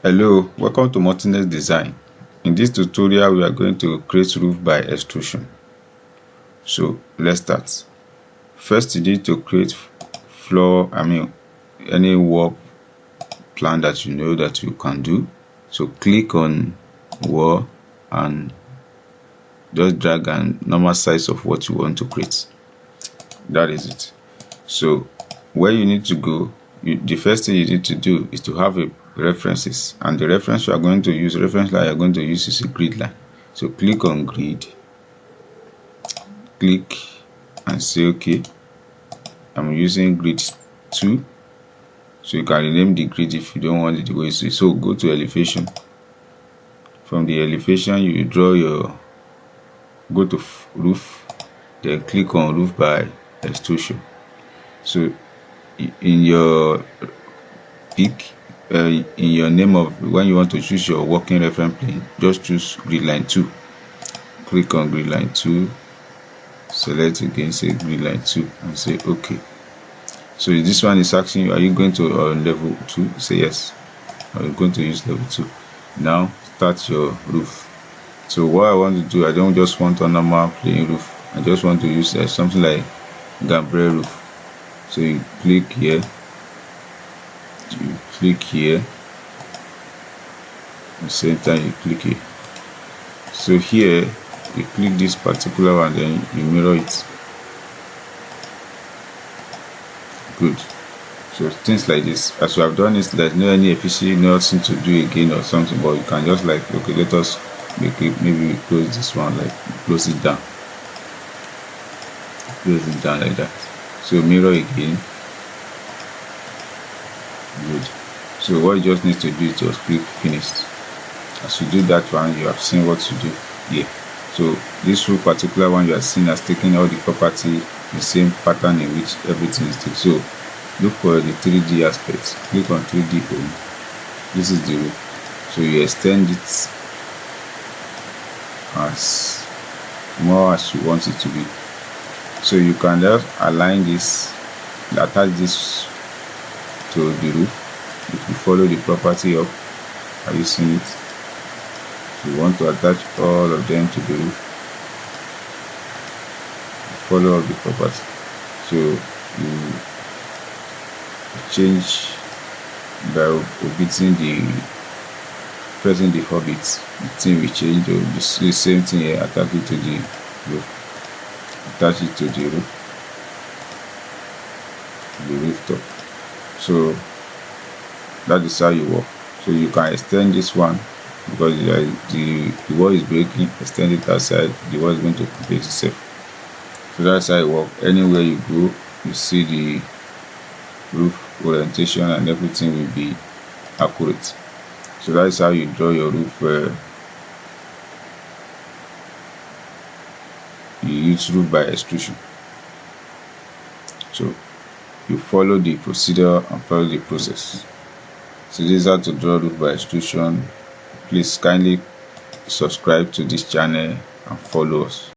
Hello, welcome to Martinez Design. In this tutorial, we are going to create roof by extrusion. So let's start. First, you need to create any wall plan that you know that you can do. So click on wall and just drag a normal size of what you want to create. That is it. So where you need to go, the first thing you need to do is to have a references, and the reference you are going to use, reference line you are going to use is a grid line. So click on grid, click and say okay. I'm using grid 2, so you can rename the grid if you don't want it the way it is. So go to elevation. From the elevation, you go to roof, then click on roof by extrusion. So in your in your name of when you want to choose your working reference plane, just choose grid line 2. Click on grid line 2, select again, say grid line 2 and say okay. So this one is asking you, are you going to level 2? Say yes. Are you going to use level 2? Now start your roof. So what I want to do, I don't just want a normal plain roof, I just want to use something like gambrel roof. So you click here, at the same time you click here. So here you click this particular one, then you mirror it. Good. So things like this, as you have done it, there's no any efficiency, nothing to do again or something, but you can just like, okay, let us make it, maybe we close this one, like close it down like that. So mirror again. Good. So what you just need to do is just click finished. As you do that one, you have seen what to do here. So this particular one, you are seeing as taking all the property, the same pattern in which everything is taken. So look for the 3D aspect, click on 3D home. This is the roof. So you extend it as more as you want it to be. So you can just align this, attach this to the roof. If you follow the property up, are you seeing it? You want to attach all of them to the roof, follow up the property. So you change by pressing the orbit, the thing will change. The same thing here, attach it to the roof, attach it to the rooftop. So that is how you work. So you can extend this one because the wall is breaking, extend it outside, the wall is going to complete itself. So that's how it works. Anywhere you go, you see the roof orientation and everything will be accurate. So that's how you draw your roof. You use roof by extrusion. So you follow the procedure and follow the process. So this is how to draw roof by extrusion. Please kindly subscribe to this channel and follow us.